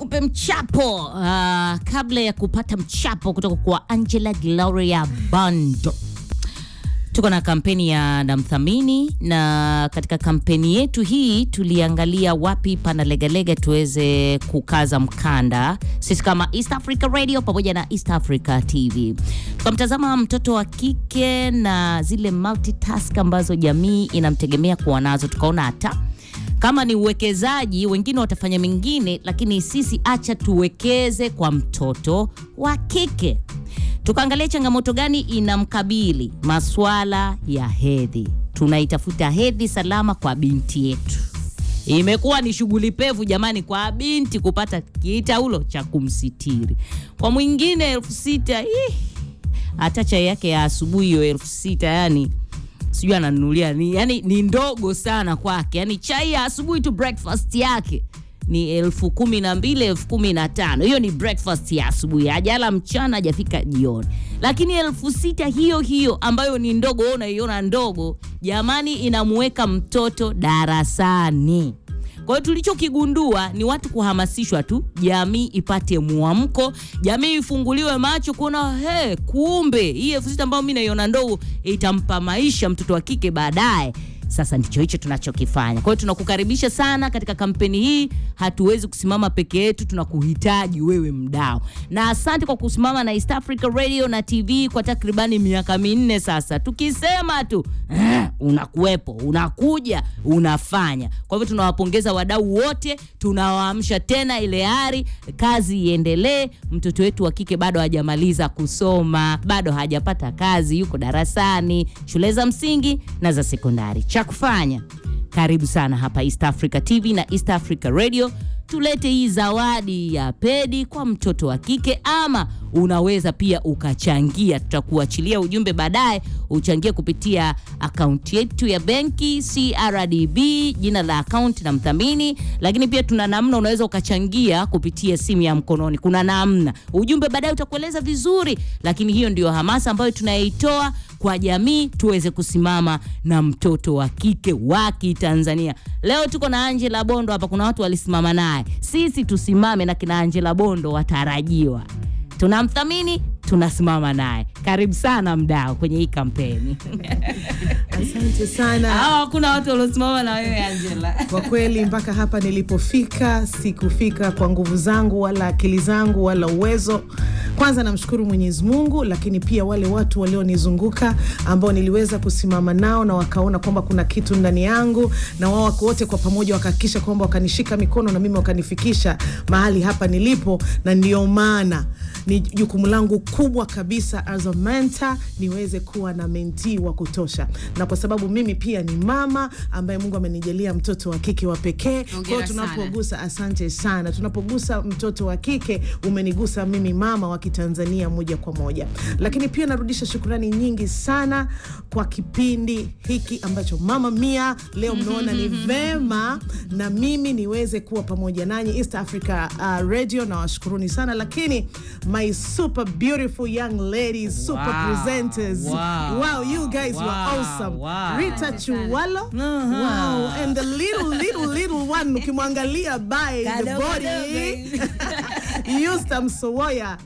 tukupe mchapo kabla ya kupata mchapo kutoka kwa Angela Gloria Bando. Tuko na kampeni ya Namthamini, na katika kampeni yetu hii tuliangalia wapi pana legalega tuweze kukaza mkanda sisi kama East Africa Radio pamoja na East Africa TV. Tukamtazama mtoto wa kike na zile multitask ambazo jamii inamtegemea kuwa nazo. Tukaona hata kama ni uwekezaji wengine watafanya mengine, lakini sisi acha tuwekeze kwa mtoto wa kike. Tukaangalia changamoto gani inamkabili, masuala ya hedhi. Tunaitafuta hedhi salama kwa binti yetu. Imekuwa ni shughuli pevu jamani kwa binti kupata kitaulo cha kumsitiri. Kwa mwingine 6,000, hata chai yake ya asubuhi hiyo 6,000 yani sijui ananunulia ni, yani ni ndogo sana kwake. Yani chai ya asubuhi tu breakfast yake ni 12,000, 15,000. Hiyo ni breakfast ya asubuhi. Hajala mchana, hajafika jioni. Lakini 6,000 hiyo ambayo ni ndogo, unaiona ndogo, jamani inamuweka mtoto darasani. Kwa hiyo tulichokigundua ni watu kuhamasishwa tu, jamii ipate muamko, jamii ifunguliwe macho kuona kumbe hii 6,000 ambayo mimi naiona ndogo itampa maisha mtoto wa kike baadaye. Sasa ndicho hicho tunachokifanya. Kwa hiyo tunakukaribisha sana katika kampeni hii. Hatuwezi kusimama peke yetu, tunakuhitaji wewe mdau. Na asante kwa kusimama na East Africa Radio na TV kwa takribani miaka 4 sasa. Tukisema tu unakuepo, unakuja, unafanya. Kwa hivyo tunawapongeza wadau wote, tunawaamsha tena ile ari, kazi iendelee. Mtoto wetu wa kike bado hajamaliza kusoma, bado hajapata kazi, yuko darasani, shule za msingi na za sekondari. Kufanya, karibu sana hapa East Africa TV na East Africa Radio. Tulete hii zawadi ya pedi kwa mtoto wa kike, ama unaweza pia ukachangia. Tutakuachilia ujumbe baadaye, uchangie kupitia account yetu ya benki CRDB, jina la account Namthamini. Lakini pia tuna namna unaweza ukachangia kupitia simu ya mkononi. Kuna namna, ujumbe baadaye utakueleza vizuri, lakini hiyo ndio hamasa ambayo tunaitoa kwa jamii tuweze kusimama na mtoto wa kike wa Kitanzania. Leo tuko na Angela Bondo hapa, kuna watu walisimama naye. Sisi tusimame na kina Angela Bondo watarajiwa. Tunamthamini, tunasimama naye. Karibu sana mdau kwenye hii kampeni. Asante sana. Kuna watu waliosimama na wewe Angela. Kwa kweli mpaka hapa nilipofika, sikufika kwa nguvu zangu wala akili zangu wala uwezo. Kwanza namshukuru Mwenyezi Mungu, lakini pia wale watu walionizunguka ambao niliweza kusimama nao na wakaona kwamba kuna kitu ndani yangu, na wao wako wote kwa pamoja wakahakikisha kwamba wakanishika mikono na mimi wakanifikisha mahali hapa nilipo. Na ndio maana ni jukumu langu kubwa kabisa as a mentor niweze kuwa na mentee wa kutosha. Na kwa sababu mimi pia ni mama ambaye Mungu amenijalia mtoto wa kike wa pekee, kwa tunapogusa, asante sana, tunapogusa mtoto wa kike umenigusa mimi mama wa Kitanzania moja kwa moja. Lakini pia narudisha shukrani nyingi sana kwa kipindi hiki ambacho Mama Mia leo mnaona ni vema na mimi niweze kuwa pamoja nanyi East Africa Radio, na washukuruni sana. Lakini my super beautiful young ladies, super presenters. Wow, you guys were awesome. Rita Chuwalo. Wow, and the little one ukimwangalia by the body. Yustam Sowoya.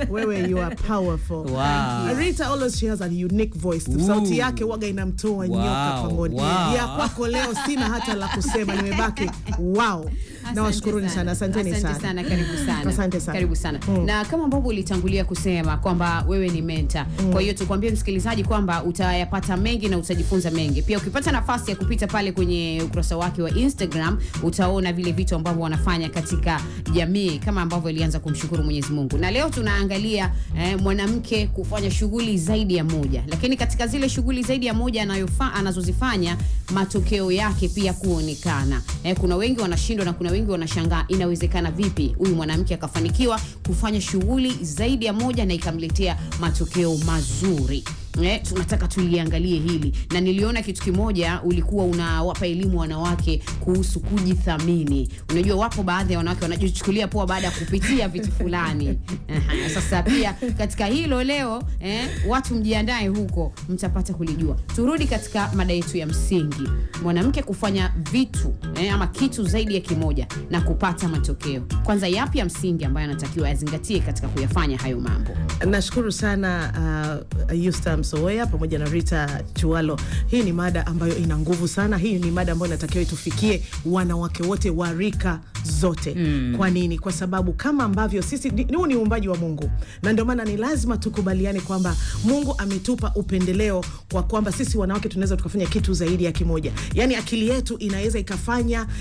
Wewe, you are powerful. Wow. Rita always, she has a unique voice. Sauti yake waga inamtoa nyoka pangoni. Ya kwako leo sina hata la kusema, nimebaki wow. Na washukuruni sana, asanteni sana. Asante sana, karibu sana. Asante sana. Karibu sana. Na kama ambavyo ulitangulia kusema kwamba wewe ni mentor. Kwa hiyo tukwambie msikilizaji kwamba utayapata mengi na utajifunza mengi. Pia ukipata nafasi ya kupita pale kwenye ukurasa wake wa Instagram, utaona vile vitu ambavyo wanafanya katika jamii, kama ambavyo ilianza kumshukuru Mwenyezi Mungu. Na leo tunaangalia mwanamke kufanya shughuli zaidi ya moja. Lakini katika zile shughuli zaidi ya moja anazozifanya, matokeo yake pia kuonekana. Kuna wengi wanashindwa na kuna wengi wanashangaa inawezekana vipi huyu mwanamke akafanikiwa kufanya shughuli zaidi ya moja na ikamletea matokeo mazuri. tunataka tuliangalie hili. Na niliona kitu kimoja, ulikuwa unawapa elimu wanawake kuhusu kujithamini. Unajua wapo baadhi ya wanawake wanajichukulia poa baada ya kupitia vitu fulani. Sasa pia katika hilo leo watu mjiandae huko, mtapata kulijua. Turudi katika mada yetu ya msingi. Mwanamke kufanya vitu ama kitu zaidi ya kimoja na kupata matokeo. Kwanza yapi ya msingi ambayo anatakiwa azingatie katika kuyafanya hayo mambo? Nashukuru sana Yusta Msoweya pamoja na Rita Chualo. Hii ni mada ambayo ina nguvu sana. Hii ni mada ambayo inatakiwa itufikie wanawake wote wa rika zote. Kwa nini? Kwa sababu kama ambavyo sisi ni uumbaji wa Mungu, na ndio maana ni lazima tukubaliane kwamba Mungu ametupa upendeleo kwa kwamba sisi wanawake tunaweza tukafanya kitu zaidi ya kimoja. Yani akili yetu inaweza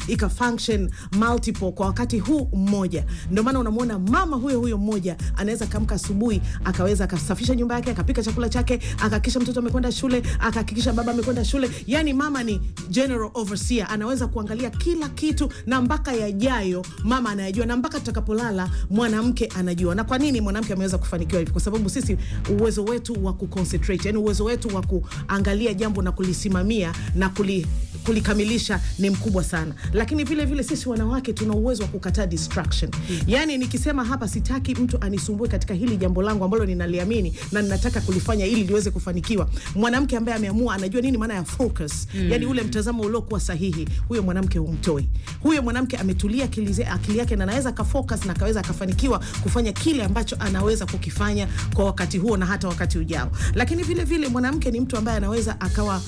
ikafunction multiple kwa wakati huu mmoja. Ndio maana unamwona mama huyo mmoja anaweza kamka asubuhi akaweza akasafisha nyumba yake, akapika chakula chake, akahakikisha mtoto amekwenda shule, akahakikisha baba amekwenda shule. Yani mama ni general overseer, anaweza kuangalia kila kitu na mpaka yajayo mama anayajua, na mpaka tutakapolala mwanamke anajua. Na kwa nini mwanamke ameweza kufanikiwa hivi? Kwa sababu sisi uwezo wetu wa kuconcentrate, yani uwezo wetu wa kuangalia jambo na kulisimamia na kulikamilisha ni mkubwa sana. Lakini vile vile sisi wanawake tuna uwezo wa kukataa distraction. Yani nikisema hapa sitaki mtu anisumbue katika hili jambo langu ambalo ninaliamini na ninataka kulifanya ili liweze kufanikiwa. Mwanamke ambaye ameamua, anajua nini maana ya focus. Yani ule mtazamo uliokuwa sahihi, huyo mwanamke humtoi. Huyo mwanamke ametulia akili yake na anaweza kafocus na kaweza akafanikiwa kufanya kile ambacho anaweza kukifanya kwa wakati huo na hata wakati ujao. Lakini vile vile mwanamke ni mtu ambaye anaweza akawa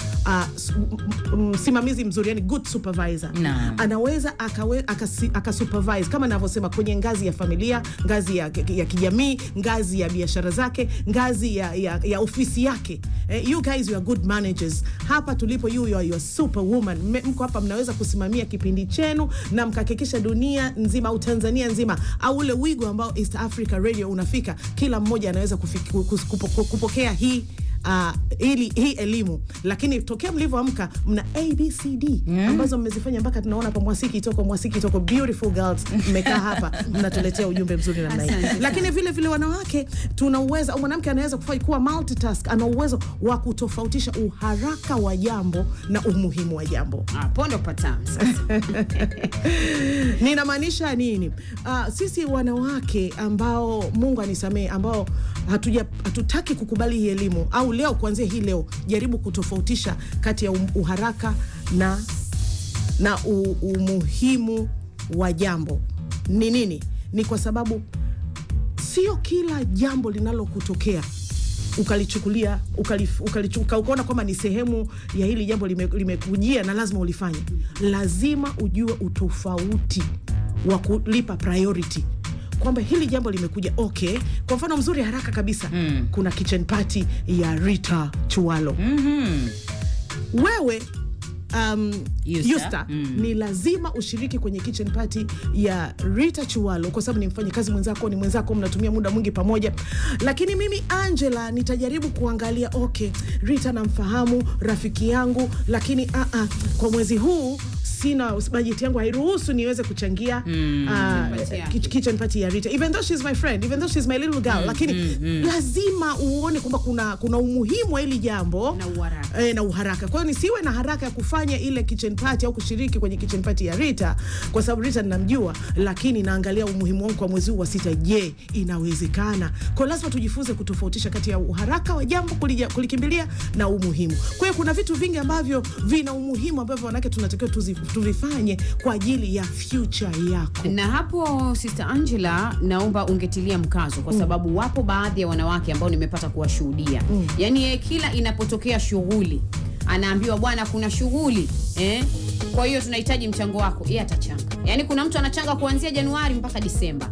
msimamizi mzuri, yani good supervisor. Anaweza akasupervise kama ninavyosema kwenye ngazi ya familia, ngazi ya kijamii, ngazi ya biashara zake, ngazi ya ofisi yake. You guys, you are good managers. Hapa tulipo you are superwoman. Mko hapa mnaweza kusimamia kipindi chenu na mkahakikisha dunia nzima au Tanzania nzima au ule wigo ambao East Africa Radio unafika, kila mmoja anaweza kupokea hii elimu. Lakini tokea mlivyoamka mna ABCD ambazo mmezifanya mpaka tunaona kwa Mwasiki Itoko beautiful girls mmekaa hapa mnatuletea ujumbe mzuri namna hii. Lakini vile vile wanawake tuna uwezo, au mwanamke anaweza kuwa multitask, ana uwezo wa kutofautisha uharaka wa jambo na umuhimu wa jambo. Pondo patamu sasa. Ninamaanisha nini? Sisi wanawake ambao Mungu anisamee, ambao hatutaki kukubali hii elimu, au leo kuanzia hii leo jaribu kutofautisha kati ya uharaka na umuhimu wa jambo. Ni nini? Ni kwa sababu sio kila jambo linalokutokea ukalichukulia ukaona kwamba ni sehemu ya hili jambo limekujia na lazima ulifanye. Lazima ujue utofauti wa kulipa priority, kwamba hili jambo limekuja. Okay, kwa mfano mzuri haraka kabisa, kuna kitchen party ya Rita Chualo. Wewe Yusta, ni lazima ushiriki kwenye kitchen party ya Rita Chualo kwa sababu ni mfanyakazi mwenzako, ni mwenzako, mnatumia muda mwingi pamoja. Lakini mimi Angela nitajaribu kuangalia, okay, Rita namfahamu, rafiki yangu, lakini kwa mwezi huu sina budget yangu hairuhusu niweze kuchangia kitchen party ya Rita, even though she's my friend, even though she's my little girl. Lakini lazima uone kwamba kuna umuhimu wa hili jambo na uharaka. Kwa hiyo nisiwe na haraka ya kufanya ile kitchen party au kushiriki kwenye kitchen party ya Rita kwa sababu Rita ninamjua, lakini naangalia umuhimu wangu kwa mwezi huu wa 6. Je, inawezekana? Kwa lazima tujifunze kutofautisha kati ya uharaka wa jambo kulikimbilia na umuhimu. Kwa hiyo kuna vitu vingi ambavyo vina umuhimu ambavyo wanawake tunatakiwa tuvifanye kwa ajili ya future yako. Na hapo Sister Angela, naomba ungetilia mkazo kwa sababu wapo baadhi ya wanawake ambao nimepata kuwashuhudia. Yani kila inapotokea shughuli anaambiwa bwana kuna shughuli, kwa hiyo tunahitaji mchango wako. Yeye atachanga. Yani kuna mtu anachanga kuanzia Januari mpaka Disemba.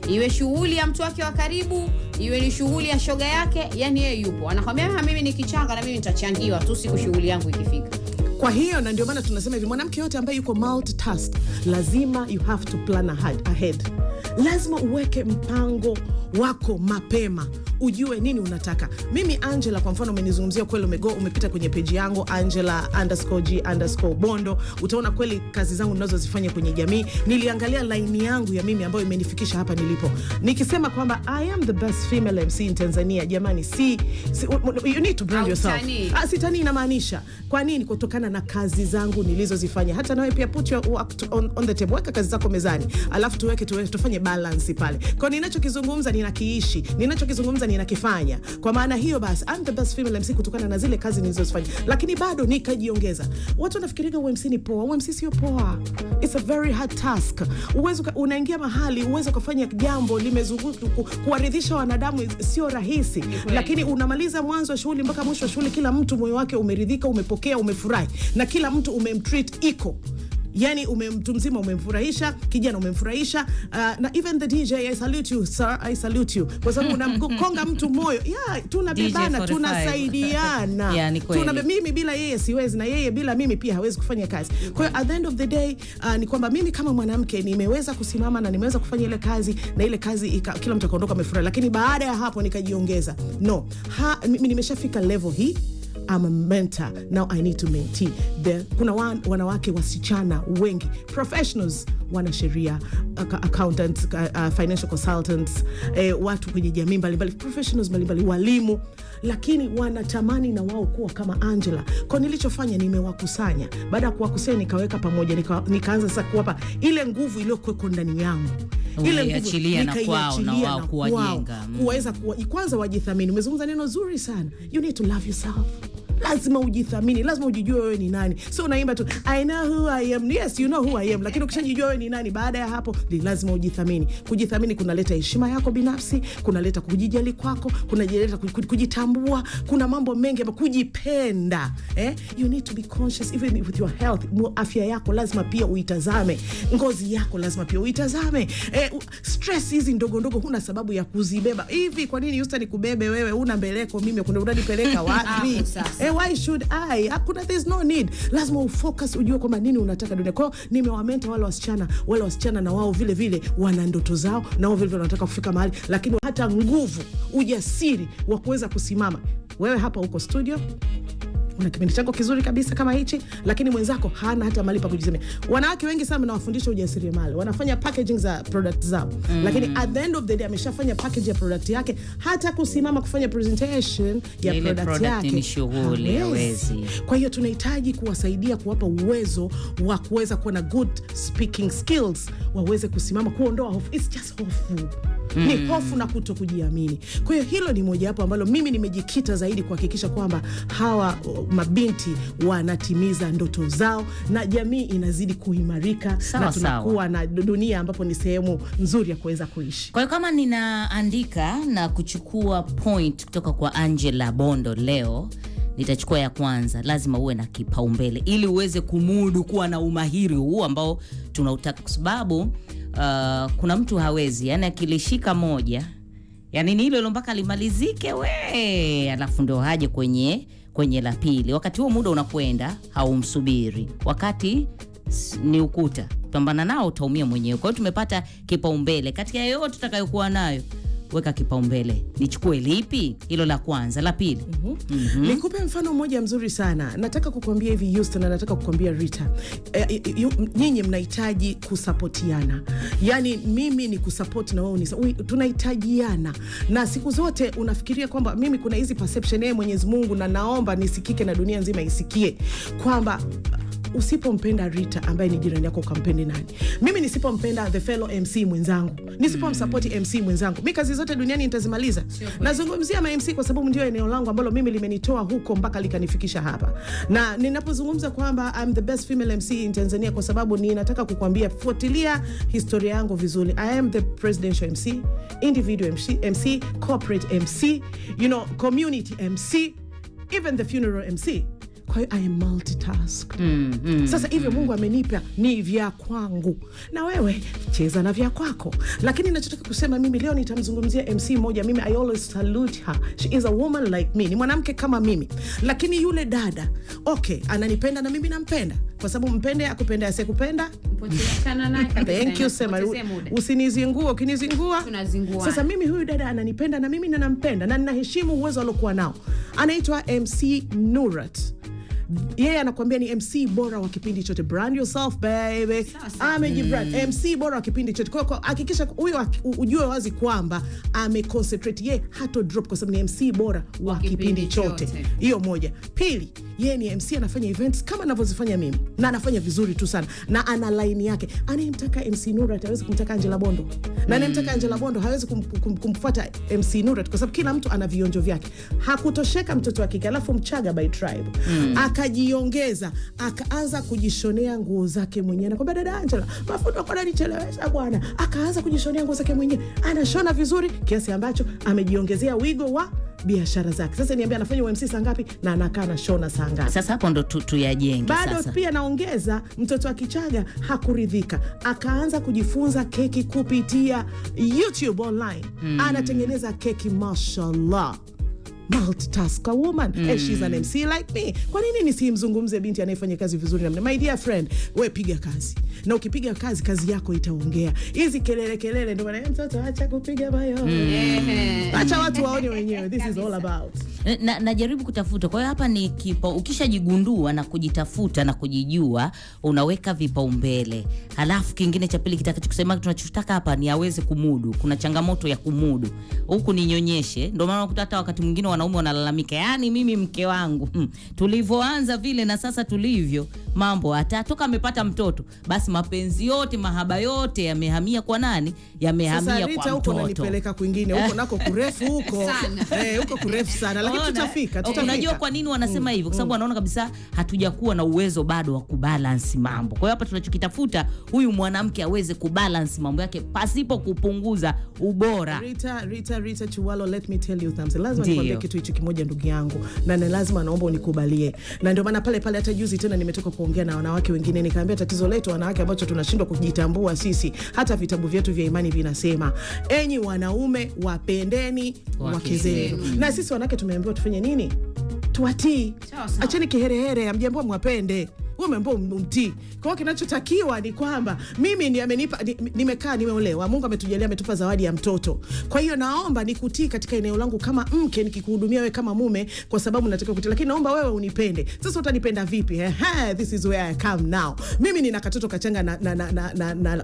Iwe shughuli ya mtu wake wa karibu, iwe ni shughuli ya shoga yake, yani yeye yupo. Anakwambia mimi nikichanga na mimi nitachangiwa tu siku shughuli yangu ikifika. Kwa hiyo na ndio maana tunasema hivi, mwanamke yote ambaye yuko multitask, lazima you have to plan ahead. Lazima uweke mpango wako mapema ujue nini unataka. Mimi Angela kwa mfano umenizungumzia kweli, umepita kwenye page yangu Angela_G_Bondo, utaona kweli kazi zangu ninazozifanya kwenye jamii. Niliangalia line yangu ya mimi ambayo imenifikisha hapa nilipo. Nikisema kwamba I am the best female MC in Tanzania, jamani, you need to brand yourself. Sitani inamaanisha. Kwa nini? Kutokana na kazi zangu nilizozifanya. Hata nawe pia put your work on the table, weka kazi zako mezani, alafu tufanye balance pale. Kwa ninachokizungumza ninakiishi, ninachokizungumza ninakifanya. Kwa maana hiyo basi I'm the best female MC kutokana na zile kazi nilizozifanya, lakini bado nikajiongeza. Watu wanafikiria UMC ni poa. UMC sio poa. It's a very hard task. Unaingia mahali uwezo kufanya jambo limezunguka kuwaridhisha wanadamu sio rahisi, lakini unamaliza mwanzo wa shughuli mpaka mwisho wa shughuli kila mtu moyo wake umeridhika, umepokea, umefurahi, na kila mtu umemtreat iko. Yani mtu mzima umemfurahisha, kijana umemfurahisha, na even the DJ, I salute you sir, I salute you, kwa sababu unamkonga mtu moyo. Tunabebana, tunasaidiana. Mimi bila yeye siwezi, na yeye bila mimi pia hawezi kufanya kazi. Kwa hiyo at the end of the day ni kwamba mimi kama mwanamke nimeweza kusimama na nimeweza kufanya ile kazi, na ile kazi kila mtu akaondoka amefurahi, lakini baada ya hapo nikajiongeza. Mimi nimeshafika level hii. I'm a mentor. Now I need to mentee. Kuna wanawake wasichana wengi, professionals, wanasheria, accountants, financial consultants, watu kwenye jamii mbalimbali, professionals mbalimbali, walimu, lakini wanatamani na wao kuwa kama Angela. Kwa nilichofanya nimewakusanya. Baada ya kuwakusanya nikaweka pamoja, nikaanza sasa kuwapa ile nguvu iliyokuwa ndani yangu. Ile nguvu nikaiachilia na kuwajenga. Kuweza kwanza wajithamini. Umezungumza neno zuri sana. You need to love yourself. Lazima ujithamini, lazima ujijue wewe ni nani. So unaimba tu I know who I am. Yes, you know who I am. Lakini ukishajijua wewe ni nani, baada ya hapo lazima ujithamini. Kujithamini kunaleta heshima yako binafsi, kunaleta kujijali kwako, kunaleta kujitambua, kuna mambo mengi ya kujipenda. You need to be conscious even with your health. Afya yako lazima pia uitazame. Ngozi yako lazima pia uitazame. Stress hizi ndogo ndogo huna sababu ya kuzibeba. Hivi kwa nini Houston nikubebe wewe, una mbeleko mimi kuna unanipeleka wapi? Why should I? There's no need. Lazima ufocus, ujue kwamba nini unataka dunia. Kwa hiyo nimewamenta wale wasichana na wao vile vile wana ndoto zao, na wao vile vile wanataka kufika mahali, lakini hata nguvu, ujasiri wa kuweza kusimama. Wewe hapa uko studio, una kipindi chako kizuri kabisa kama hichi, lakini mwenzako hana hata mali pa kujisemea. Wanawake wengi sana nawafundisha ujasiriamali, wanafanya packaging za product zao, lakini at the end of the day ameshafanya package ya product yake, hata kusimama kufanya presentation ya product yake ni shughuli hawezi. Kwa hiyo tunahitaji kuwasaidia, kuwapa uwezo wa kuweza kuwa na good speaking skills, waweze kusimama, kuondoa hofu. It's just hofu. Ni hofu na kutokujiamini. Kwa hiyo hilo ni moja hapo ambalo mimi nimejikita zaidi kuhakikisha kwamba hawa mabinti wanatimiza ndoto zao na jamii inazidi kuimarika, na tunakuwa na dunia ambapo ni sehemu nzuri ya kuweza kuishi. Kwa hiyo kama ninaandika na kuchukua point kutoka kwa Angela Bondo leo, nitachukua ya kwanza, lazima uwe na kipaumbele ili uweze kumudu kuwa na umahiri huu ambao tunautaka, kwa sababu kuna mtu hawezi, yani akilishika moja, yani ni hilo mpaka limalizike alafu ndio haje kwenye la pili. Wakati huo muda unakwenda, haumsubiri. Wakati ni ukuta, pambana nao, utaumia mwenyewe. Kwa hiyo tumepata kipaumbele. Katika yote tutakayokuwa nayo, weka kipaumbele. Nichukue lipi? Hilo la kwanza. La pili, nikupe mfano mmoja mzuri sana. Nataka kukwambia hivi Houston, na nataka kukwambia Rita, nyinyi mnahitaji kusapotiana. Yani mimi ni kusupport na wewe tunahitajiana. Na siku zote unafikiria kwamba mimi kuna hizi perception Mwenyezi Mungu, na naomba nisikike na dunia nzima isikie kwamba usipompenda Rita ambaye ni jirani yako, ukampende nani? Mimi nisipompenda the fellow MC mwenzangu, nisipomsupport MC mwenzangu, mimi kazi zote duniani nitazimaliza. Nazungumzia MC kwa sababu ndio eneo langu ambalo mimi limenitoa huko mpaka likanifikisha hapa. Na ninapozungumza kwamba I'm the best female MC in Tanzania, kwa sababu ninataka kukwambia, fuatilia historia yangu vizuri. I am the presidential MC, individual MC, corporate MC, community MC, even the funeral MC. Kwa hiyo I multitask. Sasa hivyo Mungu amenipa ni vya kwangu, na wewe cheza na vya kwako. Lakini ninachotaka kusema mimi leo nitamzungumzia MC moja. Mimi I always salute her. She is a woman like me. Ni mwanamke kama mimi. Lakini yule dada, okay, ananipenda na mimi nampenda. Kwa sababu mpende akupenda, asikupenda Potezana naye kabisa. thank you sema. Usinizingua, ukinizingua tunazingua. Sasa mimi huyu dada ananipenda na mimi ninampenda na ninaheshimu uwezo alokuwa nao. Anaitwa MC Nurat. Yeye anakuambia ni MC bora wa kipindi chote. Brand yourself baby. Amejibrand MC bora wa kipindi chote. Kwa hiyo hakikisha huyo ujue wazi kwamba ameconcentrate, yeye hato drop kwa sababu ni MC bora wa kipindi chote. Hiyo moja. Pili, yeye ni MC anafanya events kama anavyozifanya mimi na anafanya vizuri tu sana, na ana line yake. Anayemtaka MC Nurat hawezi kumtaka Angela Bondo, na anayemtaka Angela Bondo hawezi kumfuata MC Nurat, kwa sababu kila mtu ana vionjo vyake. Hakutosheka mtoto wa kike alafu Mchaga by tribe akajiongeza, akaanza kujishonea nguo zake mwenyewe. Nakwambia dada Angela, mafuta kwa nini chelewesha bwana? Akaanza kujishonea nguo zake mwenyewe, anashona vizuri kiasi ambacho amejiongezea wigo wa biashara zake. Sasa niambia anafanya UMC saa ngapi na anakaa na shona saa ngapi? Sasa hapo ndo tuyajenge bado sasa. Pia naongeza, mtoto wa Kichaga hakuridhika, akaanza kujifunza keki kupitia YouTube online. Anatengeneza keki mashallah. Multitasker woman and she's an MC like me. Kwa nini nisimzungumze binti anayefanya kazi vizuri namna? My dear friend, wewe piga kazi, na ukipiga kazi, kazi yako itaongea. Hizi kelele ndio maana mtoto acha kupiga mayo. Acha watu waone wenyewe. This is all about. Najaribu kutafuta. Kwa hiyo hapa ni ukishajigundua na kujitafuta na kujijua, unaweka vipaumbele. Halafu kingine cha pili kitakachokusema tunachotaka hapa ni aweze kumudu. Kuna changamoto ya kumudu. Huku ninyonyeshe. Ndio maana unakuta hata wakati mwingine wanaume wanalalamika, yani mimi mke wangu tulivyoanza vile na sasa tulivyo, mambo atatoka amepata mtoto, basi mapenzi yote, mahaba yote yamehamia kwa nani? Yamehamia kwa mtoto. Huko nanipeleka kwingine, huko nako kurefu huko. Huko kurefu sana, lakini tutafika. Unajua kwa nini wanasema hivyo? Kwa sababu wanaona kabisa hatujakuwa na uwezo bado wa kubalance mambo. Kwa hiyo hapa tunachokitafuta, huyu mwanamke aweze kubalance mambo yake pasipo kupunguza ubora. Rita Chiwalo, let me tell you something. Lazima nikwambie kitu hicho kimoja ndugu yangu, na lazima naomba unikubalie. Na ndio maana pale hata juzi tena nimetoka kuongea na wanawake wengine, nikaambia tatizo letu wanawake ambacho tunashindwa kujitambua sisi, hata vitabu vyetu vya imani vinasema, enyi wanaume wapendeni wake zenu. Na sisi wanawake tumeambiwa tufanye nini? Tuwatii. Acheni kiherehere, amjambo mwapende. Wewe umeambiwa umtii. Kwa hiyo kinachotakiwa ni kwamba mimi ni amenipa, nimekaa, nimeolewa, Mungu ametujalia, ametupa zawadi ya mtoto. Kwa hiyo naomba nikutii katika eneo langu kama mke, nikikuhudumia wewe kama mume, kwa sababu nataka kutii, lakini naomba wewe unipende. Sasa utanipenda vipi? This is where I come now. Mimi nina katoto kachanga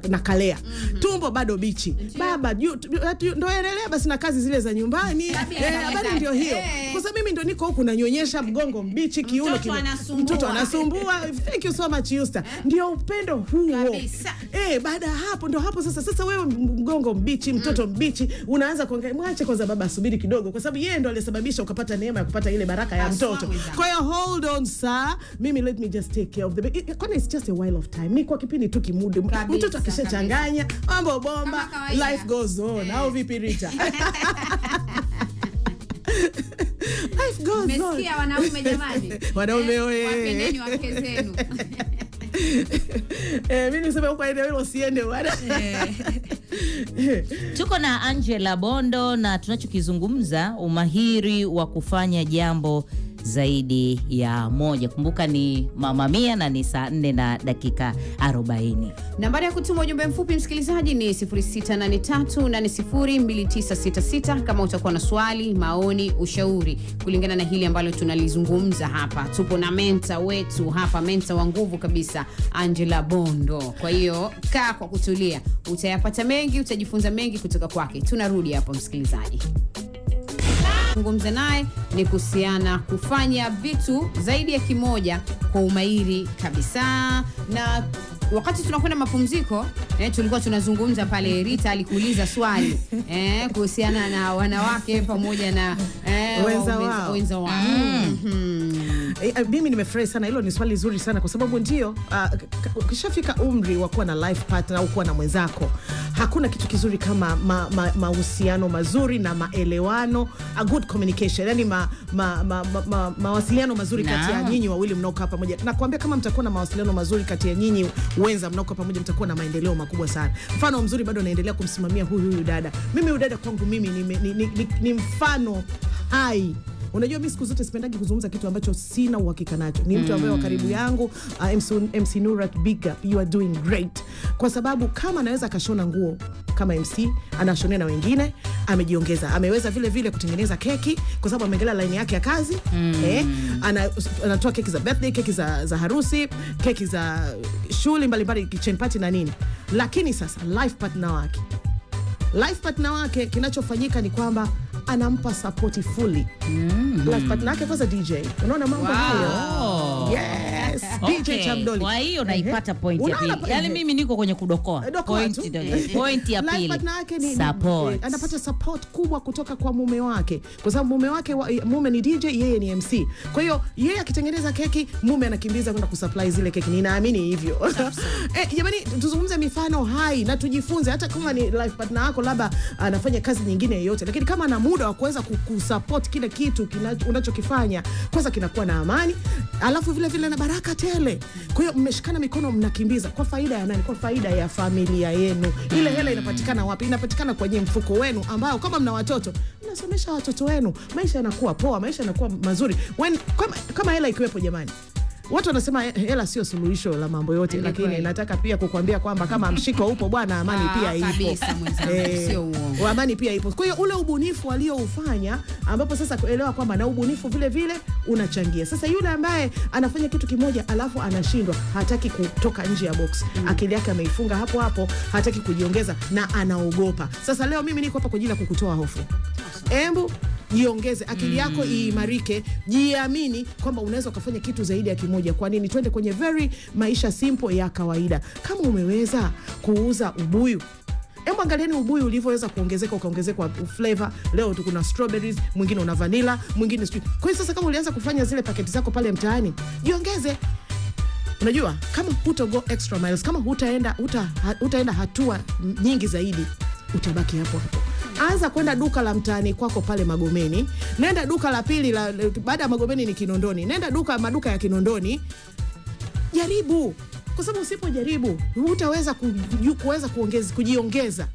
na kalea. Tumbo bado bichi. Baba ndio endelea basi na kazi zile za nyumbani. Habari ndio hiyo. Kwa sababu mimi ndio niko huku nanyonyesha, mgongo mbichi, kiuno mtoto anasumbua. Thank you so much Yusta. Ndio upendo huo. Baada ya hapo ndio hapo sasa wewe mgongo mbichi, mtoto mbichi, unaanza kuongea, mwache kwanza baba asubiri kidogo, kwa sababu yeye ndo alisababisha ukapata neema ya kupata ile baraka ya mtoto. Kwa hiyo hold on sir. Mimi let me just take care of the baby. Kwani it's just a while of time. Ni kwa kipindi tu kimudu. Mtoto akishachanganya, mambo bomba, life goes on. Au vipi Rita? Life goes on. Mmesikia wanaume jamani? Wanaume wewe. Wapendeni wake zenu. Mimi niseme huko eneo hilo siende bwana. Tuko na Angela Bondo na tunachokizungumza umahiri wa kufanya jambo zaidi ya moja. Kumbuka ni Mama Mia na ni saa 4 na dakika 40. Nambari ya kutuma ujumbe mfupi msikilizaji ni 0683802966 kama utakuwa na swali, maoni, ushauri kulingana na hili ambalo tunalizungumza hapa. Tupo na mentor wetu hapa, mentor wa nguvu kabisa, Angela Bondo. Kwa hiyo kaa kwa kutulia, utayapata mengi, utajifunza mengi kutoka kwake. Tunarudi hapo msikilizaji. Zungumza naye ni kuhusiana kufanya vitu zaidi ya kimoja kwa umahiri kabisa. Na wakati tunakwenda mapumziko, tulikuwa tunazungumza pale, Rita alikuuliza swali kuhusiana na wanawake pamoja na wenza wao. Mimi nimefurahi sana, hilo ni swali zuri sana kwa sababu ndio ukishafika umri wa kuwa na life partner au kuwa na mwenzako, hakuna kitu kizuri kama mahusiano mazuri na maelewano, a good communication, yani mawasiliano mazuri kati ya nyinyi wawili mnaokaa pamoja. Na kuambia kama mtakuwa na mawasiliano mazuri kati ya nyinyi wenza mnaokaa pamoja, mtakuwa na maendeleo makubwa sana. Mfano mzuri, bado naendelea kumsimamia huyu dada. Mimi huyu dada kwangu mimi ni mfano hai. Unajua mimi siku zote sipendagi kuzungumza kitu ambacho sina uhakika nacho. Ni mtu ambaye wa karibu yangu, MC Nurat, big up, you are doing great. Kwa sababu kama anaweza akashona nguo kama MC, anashonea na wengine, amejiongeza. Ameweza vile vile kutengeneza keki kwa sababu ameangalia line yake ya kazi. Anatoa keki za birthday, keki za harusi, keki za shule mbalimbali, kitchen party na nini. Lakini sasa life partner wake kinachofanyika ni kwamba anampa support fully. Life partner yake kwanza DJ. Unaona mambo hayo? Yes. DJ Chamdoli. Kwa hiyo naipata point ya pili. Yaani mimi niko kwenye kudokoa. Point ya pili. Life partner yake ni support. Anapata support kubwa kutoka kwa mume wake. Kwa sababu mume ni DJ, yeye ni MC. Kwa hiyo yeye akitengeneza keki, mume anakimbiza kwenda kusupply zile keki. Ninaamini hivyo. Jamani, tuzungumze mifano hai na tujifunze, hata kama ni life partner yako labda anafanya kazi nyingine yoyote, lakini kama ana muda wa kuweza kusupport kile kitu unachokifanya, kwanza kinakuwa na amani, alafu vile vile na baraka tele. Kwa hiyo mmeshikana mikono, mnakimbiza kwa faida ya nani? Kwa faida ya familia yenu. Ile hela inapatikana wapi? Inapatikana kwenye mfuko wenu, ambao kama mna watoto, mnasomesha watoto wenu, maisha yanakuwa poa, maisha yanakuwa mazuri. Kama hela ikiwepo, jamani. Watu wanasema hela sio suluhisho la mambo yote, lakini nataka pia kukuambia kwamba kama mshiko upo bwana, amani pia ipo. Kabisa mwenzangu, sio uongo. Amani pia ipo. Kwa hiyo ule ubunifu alioufanya, ambapo sasa kuelewa kwamba na ubunifu vile vile unachangia. Sasa yule ambaye anafanya kitu kimoja alafu anashindwa, hataki kutoka nje ya box. Akili yake ameifunga hapo, hataki kujiongeza na anaogopa. Sasa leo mimi niko hapa kwa ajili ya kukutoa hofu. Embu jiongeze, akili yako iimarike, jiamini kwamba unaweza ukafanya kitu zaidi ya kimoja. Kwa nini? Twende kwenye maisha simple ya kawaida. Kama umeweza kuuza ubuyu, hebu angalieni ubuyu ulivyoweza ukaongezeka flavor. Leo tu kuna strawberries, mwingine una vanilla, mwingine sweet. Kwa hiyo sasa kama ulianza kufanya zile paketi zako pale mtaani, jiongeze. Unajua, kama go extra miles, kama hutaenda hatua nyingi zaidi, utabaki hapo. Anza kwenda duka la mtaani kwako pale Magomeni. Nenda duka la pili baada ya Magomeni ni Kinondoni. Nenda maduka ya Kinondoni. Jaribu. Kwa sababu usipojaribu, hutaweza kujiongeza.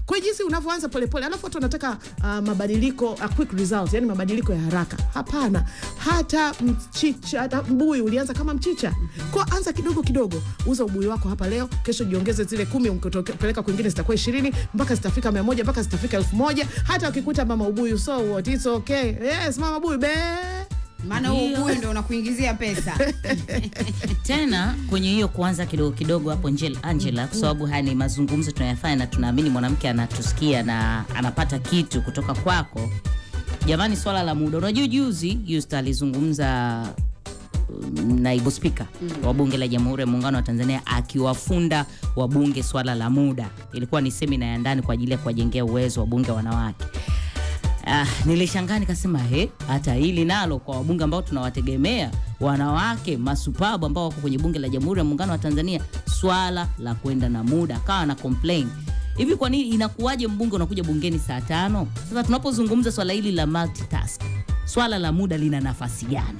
Kwa jinsi unavyoanza polepole, alafu watu wanataka mabadiliko, quick results, yani mabadiliko ya haraka. Hapana. Hata mchicha, hata mbuyu ulianza kama mchicha. Kwa anza kidogo kidogo. Uza ubuyu wako hapa leo, kesho jiongeze zile 10, ukipeleka kwingine zitakuwa 20, mpaka zitafika 100, mpaka zitafika 1000. Hata ukikuta mama ubuyu, so what, it's okay. Yes, mama ubuyu maana ubuyu ndio unakuingizia pesa. Tena kwenye hiyo kuanza kidogo kidogo hapo, Angela, kwa sababu haya ni mazungumzo tunayafanya na tunaamini mwanamke anatusikia na anapata kitu kutoka kwako. Jamani, swala la muda. Unajua juzi Yusta alizungumza naibu spika wa bunge la Jamhuri ya Muungano wa Tanzania akiwafunda wabunge swala la muda. Ilikuwa ni semina ya ndani kwa ajili ya kuwajengea uwezo wa bunge wanawake. Nilishangaa nikasema hata hili nalo kwa wabunge ambao tunawategemea, wanawake masupabu ambao wako kwenye bunge la Jamhuri ya Muungano wa Tanzania, swala la kwenda na muda kawa na complain. Hivi kwa nini inakuwaje mbunge unakuja bungeni saa 5? Sasa tunapozungumza swala hili la multitask, swala la muda lina nafasi gani?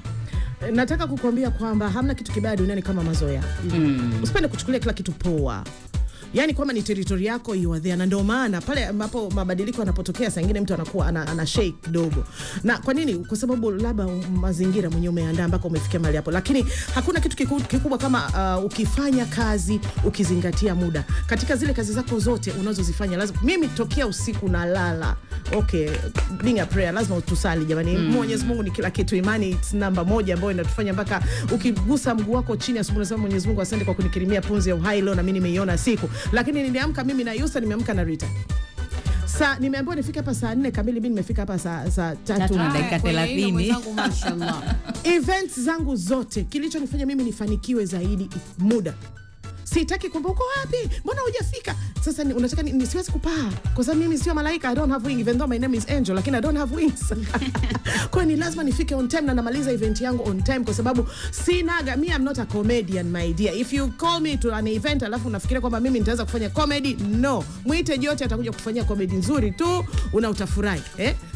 Nataka kukuambia kwamba hamna kitu kibaya duniani kama mazoea. Usipende kuchukulia kila kitu poa. Yani kwamba ni territory yako, you are there. Na ndio maana pale ambapo mabadiliko yanapotokea, saa nyingine mtu anakuwa ana shake kidogo. Na kwa nini? Kwa sababu labda mazingira mwenyewe umeandaa mpaka umefikia mahali hapo. Lakini hakuna kitu kikubwa kama ukifanya kazi ukizingatia muda. Katika zile kazi zako zote unazozifanya, lazima mimi tokea usiku na lala. Okay, being a prayer, lazima utusali jamani. Mwenyezi Mungu ni kila kitu. Imani it's number 1 ambayo inatufanya mpaka ukigusa mguu wako chini asubuhi unasema Mwenyezi Mungu asante kwa kunikirimia pumzi ya uhai leo na mimi nimeiona siku. Lakini niliamka mimi na Yusta, nimeamka na Rita. Nimeambiwa nifike hapa saa 4 kamili, mimi nimefika hapa saa 3 na dakika 30. Mwenzangu mashallah. Events zangu zote, kilichonifanya mimi nifanikiwe zaidi muda. Sitaki kwamba uko wapi, mbona hujafika. Sasa unataka nisiwezi kupaa kwa sababu mimi sio malaika. I don't have wings, even though my name is Angel, lakini I don't have wings. Kwa ni lazima nifike on time na namaliza event yangu on time, kwa sababu sinaga, me I'm not a comedian my dear. If you call me to an event alafu unafikiria kwamba mimi nitaweza kufanya comedy, no. Mwite Jote atakuja kufanyia comedy nzuri tu, utafurahi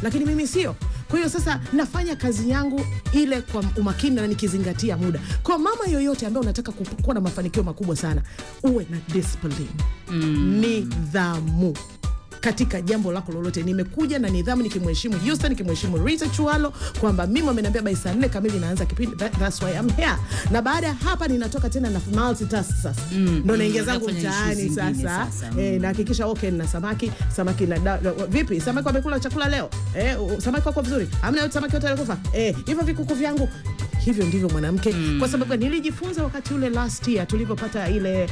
lakini mimi sio. Kwa hiyo sasa nafanya kazi yangu ile kwa umakini na nikizingatia muda. Kwa mama yoyote ambaye unataka kuwa na mafanikio makubwa sana, uwe na discipline. Nidhamu katika jambo lako lolote. Nimekuja na nidhamu, nikimheshimu Houston, nikimheshimu Rita Chualo kwamba mimi ameniambia by saa 4 kamili naanza kipindi. That's why I'm here. Na baada ya hapa ninatoka tena na multitask sasa. Ndio naingia zangu mtaani sasa. Na hakikisha na samaki na vipi? Samaki wamekula chakula leo? Samaki wako vizuri? Hamna samaki wote walikufa? Hivyo vikuku vyangu. Hivyo ndivyo mwanamke. Kwa sababu nilijifunza wakati ule last year tulipopata ile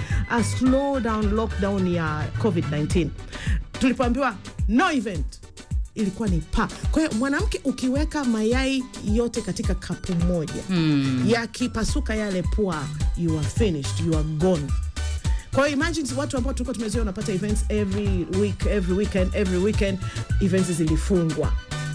slow down lockdown ya COVID-19. Tulipoambiwa no event, ilikuwa ni pa. Kwa hiyo mwanamke ukiweka mayai yote katika kapu moja, yakipasuka yale pua, you are finished, you are gone. Kwa hiyo imagine watu ambao tulikuwa tumezoea unapata events every week, every weekend events zilifungwa.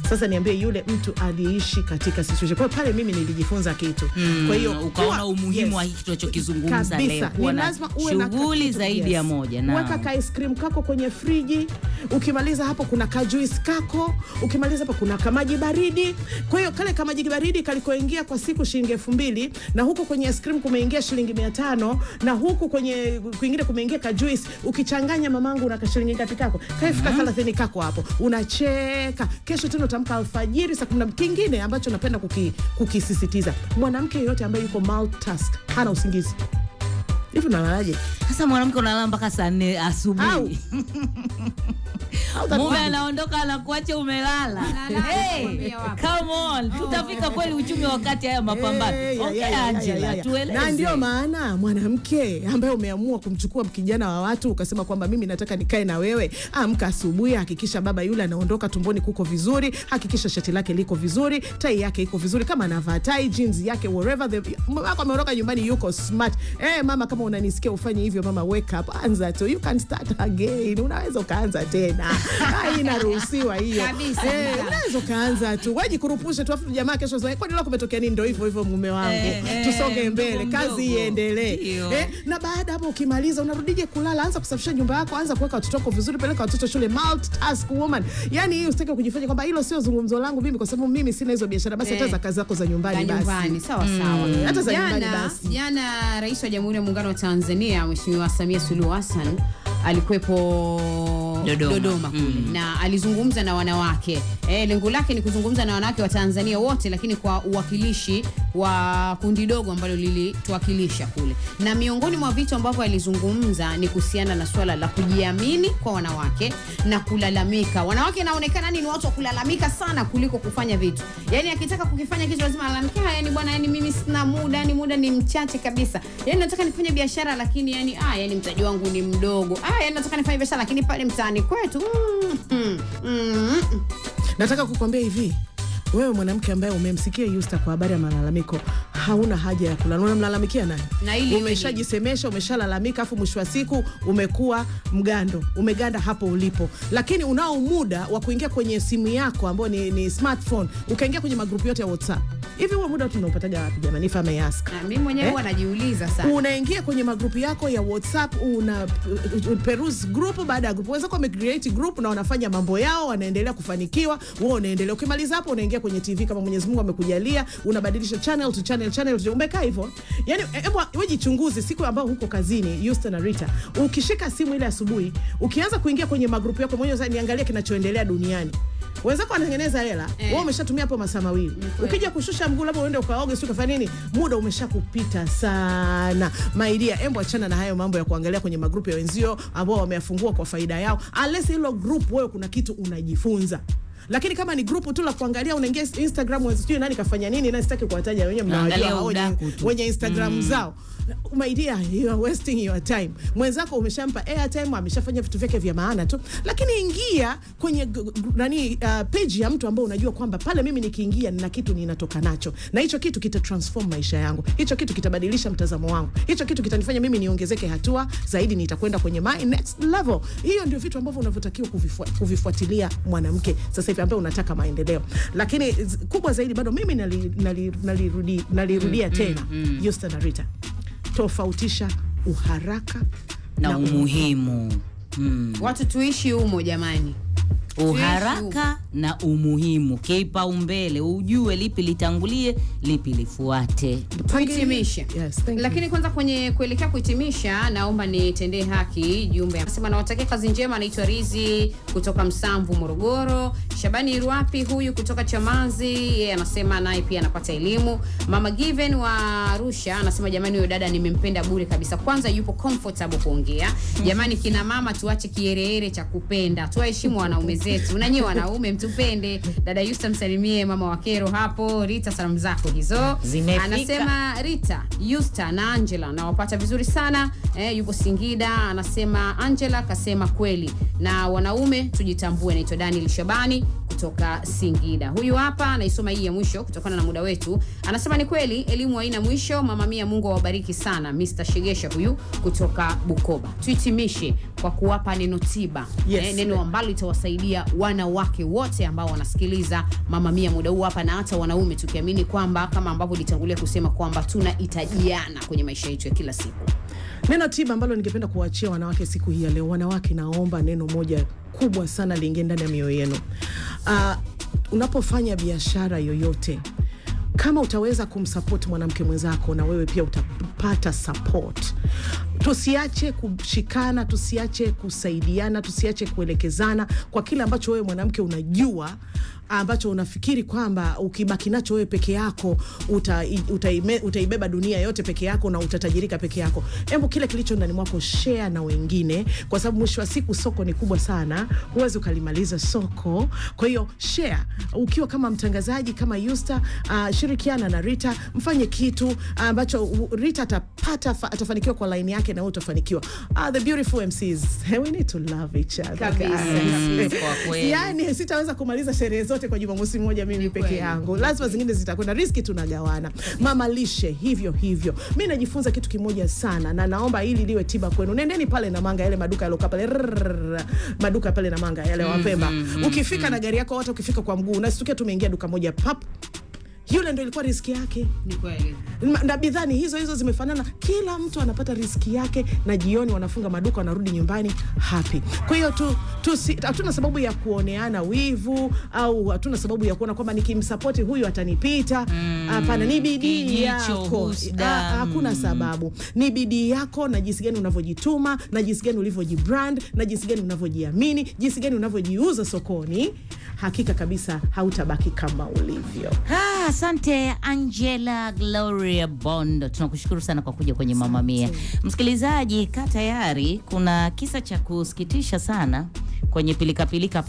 Sasa niambie yule mtu aliishi katika situation. Kwa pale mimi nilijifunza kitu. Kwa hiyo ukaona umuhimu wa hiki tunachokizungumza leo. Ni lazima uwe na shughuli zaidi ya moja. Na weka ka ice cream kako kwenye friji. Ukimaliza hapo kuna ka juice kako. Ukimaliza hapo kuna kamaji baridi. Kwa hiyo kale kamaji baridi kalikoingia kwa siku shilingi 2000, na huko kwenye ice cream kumeingia shilingi 500, na huko kwenye kwingine kumeingia ka juice. Ukichanganya mamangu na kashilingi ngapi kako? Kaifika 30 kako hapo. Unacheka. Kesho tena utamka alfajiri saa 10. Kingine ambacho napenda kukisisitiza, mwanamke yote ambaye yuko multitask hana usingizi. Hivi unalalaje? Sasa mwanamke unalala mpaka saa 4 asubuhi. Mume anaondoka anakuacha umelala. Come on. Tutafika kweli uchumi wakati haya mapambano. Angela, tueleze. Na ndio maana mwanamke ambaye umeamua kumchukua kijana wa watu ukasema kwamba mimi nataka nikae na wewe, amka asubuhi, hakikisha baba yule anaondoka tumboni kuko vizuri, hakikisha shati lake liko vizuri, tai yake iko vizuri, kama anavaa tai, jeans yake, wherever mama ameondoka nyumbani yuko smart. Mama, kama unanisikia ufanye hivyo mama, wake up, anza tu, you can start again. Unaweza kaanza tena. Inaruhusiwa hiyo. Unaweza kaanza tu. Waje kurupusha tu afu jamaa kesho zoe. Kwani leo kumetokea nini? Ndio hivyo mume wangu. Tusonge mbele, kazi iendelee. Na baada hapo ukimaliza unarudije kulala, anza kusafisha nyumba yako, anza kuweka watoto wako vizuri, peleka watoto shule. Multitask woman. Yaani hii usitake kujifanya kwamba hilo sio zungumzo langu mimi kwa sababu mimi sina hizo biashara. Basi hata za kazi zako za nyumbani basi. Nyumbani sawa sawa. Hata za nyumbani basi. Jana Rais wa Jamhuri ya Muungano wa Tanzania Mheshimiwa Samia Suluhu Hassan alikuwepo Dodoma kule, na alizungumza na wanawake. Lengo lake ni kuzungumza na wanawake wa Tanzania wote, lakini kwa uwakilishi wa kundi dogo ambalo lilituwakilisha kule. Na miongoni mwa vitu ambavyo alizungumza ni kuhusiana na swala la kujiamini kwa wanawake na kulalamika. Wanawake naonekana ni watu wa kulalamika sana kuliko kufanya vitu. Yaani akitaka kukifanya kitu lazima alalamike, yani bwana, yani mimi sina muda, yani muda ni mchache kabisa. Yani nataka nifanye biashara lakini yani mtaji wangu ni mdogo. Yani nataka nifanye biashara lakini pale mtaani kwetu. Nataka kukwambia hivi, wewe mwanamke ambaye umemsikia Yusta kwa habari ya malalamiko, hauna haja ya kulala. Unamlalamikia nani? Umeshajisemesha, umeshalalamika, afu mwisho wa siku umekuwa umeganda hapo ulipo. Lakini unao muda wa kuingia kwenye simu yako ambao ni smartphone, ukaingia kwenye magrupu yote ya WhatsApp. Hivi huo muda tunaupataga wapi jamani? If I may ask. Mimi mwenyewe huwa najiuliza sana. Unaingia kwenye magrupu yako ya WhatsApp, una peruse group baada ya group. Waweza kwa create group na wanafanya mambo yao, wanaendelea kufanikiwa, wewe unaendelea. Ukimaliza hapo unaingia kwenye TV kama Mwenyezi Mungu amekujalia, unabadilisha channel to channel. Umekaa hivyo. Yaani hebu wewe jichunguze siku ambayo huko kazini, Houston na Rita. Ukishika simu ile asubuhi, ukianza kuingia kwenye magrupu yako mwenyewe, sasa niangalie kinachoendelea duniani. Wenzako wanatengeneza hela, wewe umeshatumia hapo masaa mawili. Ukija kushusha mguu labda uende ukaoge sio kafanya nini? Muda umeshakupita sana. My dear, embo achana na hayo mambo ya kuangalia kwenye magrupu ya wenzio ambao wameyafungua kwa faida yao. Unless hilo group wewe kuna kitu unajifunza. Lakini kama ni group tu la kuangalia, unaingia Instagram sijui nani kafanya nini, na sitaki kuwataja wenyewe, mnawajua wenye Instagram zao. My dear, you are wasting your time. Mwenzako umeshampa airtime, ameshafanya vitu vyake vya maana tu, lakini ingia kwenye page ya mtu ambao unajua kwamba pale mimi nikiingia nina kitu ninatoka nacho, na hicho kitu kita transform maisha yangu, hicho kitu kitabadilisha mtazamo wangu, hicho kitu kitanifanya mimi niongezeke hatua zaidi, nitakwenda kwenye my next level. Hiyo ndio vitu ambavyo unavyotakiwa kuvifuatilia mwanamke sasa hivi ambaye unataka maendeleo. Lakini kubwa zaidi bado mimi nalirudia tena, Yusta na Rita, tofautisha uharaka na umuhimu. Watu tuishi humo jamani. Uharaka na umuhimu, kipaumbele, ujue lipi litangulie, lipi lifuate. Kuhitimisha. Yes, lakini kwanza kwenye kuelekea kuhitimisha, naomba nitendee haki jumbe. Anasema nawatakia kazi njema, anaitwa Rizi kutoka Msamvu Morogoro. Shabani Irwapi huyu kutoka Chamazi, yeye anasema naye pia anapata elimu. Mama Given wa Arusha anasema jamani, huyo dada nimempenda bure kabisa. Kwanza yupo comfortable kuongea. Jamani kina mama tuache kiherehere cha kupenda. Tuwaheshimu wanaume zetu. Na nyinyi wanaume mtupende. Dada Yusta msalimie mama wa Kero hapo. Rita, salamu zako hizo. Zimefika. Anasema Rita, Yusta na Angela nawapata vizuri sana. Yupo Singida. Anasema Angela kasema kweli. Na wanaume tujitambue. Naitwa Daniel Shabani kutoka Singida. Huyu hapa anaisoma hii ya mwisho kutokana na muda wetu. Anasema ni kweli elimu haina mwisho. Mama mia, Mungu awabariki sana. Mr. Shegesha huyu kutoka Bukoba. Tuhitimishe kwa kuwapa neno tiba. Yes. Neno ambalo litawasaidia wanawake wote ambao wanasikiliza Mama Mia muda huu hapa, na hata wanaume, tukiamini kwamba kama ambavyo litangulia kusema kwamba tunahitajiana kwenye maisha yetu ya kila siku. Neno tiba ambalo ningependa kuachia wanawake siku hii ya leo. Wanawake, naomba neno moja kubwa sana liingie ndani ya mioyo yenu. Unapofanya biashara yoyote, kama utaweza kumsupport mwanamke mwenzako, na wewe pia utapata support. Tusiache kushikana, tusiache kusaidiana, tusiache kuelekezana kwa kile ambacho wewe mwanamke unajua, ambacho unafikiri kwamba ukibaki nacho wewe peke yako utaibeba dunia yote peke yako na utatajirika peke yako. Hebu kile kilicho ndani mwako share na wengine, kwa sababu mwisho wa siku soko ni kubwa sana, huwezi ukalimaliza soko. Kwa hiyo share. Ukiwa kama mtangazaji kama Yusta, shirikiana na Rita, mfanye kitu ambacho Rita atafanikiwa kwa line yake na wewe utafanikiwa. The beautiful MCs, we need to love each other. Kabisa. Kwa kweli. Yani sitaweza kumaliza sherehe zote kwa Jumamosi moja mimi peke yangu. Lazima zingine zitakwenda, riski tunagawana. Mama lishe hivyo hivyo. Mimi najifunza kitu kimoja sana, na naomba hili liwe tiba kwenu. Nendeni pale na manga yale maduka yaloka pale. Maduka pale na manga yale Wapemba. Ukifika na gari yako, hata ukifika kwa mguu, unasitukia tumeingia duka moja pap. Yule ndio ilikuwa riski yake. Ni kweli. Na bidhaa hizo zimefanana, kila mtu anapata riski yake, na jioni wanafunga maduka, wanarudi nyumbani happy. Kwa hiyo hatuna sababu ya kuoneana wivu, au hatuna sababu ya kuona kwamba nikimsupport huyu atanipita. Hapana, ni bidii yako. Hakuna sababu. Ni bidii yako, na jinsi gani unavyojituma, na jinsi gani ulivyojibrand, na jinsi gani unavyojiamini, jinsi gani unavyojiuza sokoni. Hakika kabisa hautabaki kama ulivyo. Asante Angela Gloria Bondo, tunakushukuru sana kwa kuja kwenye Mama Mia. Msikilizaji, kaa tayari, kuna kisa cha kusikitisha sana kwenye pilika pale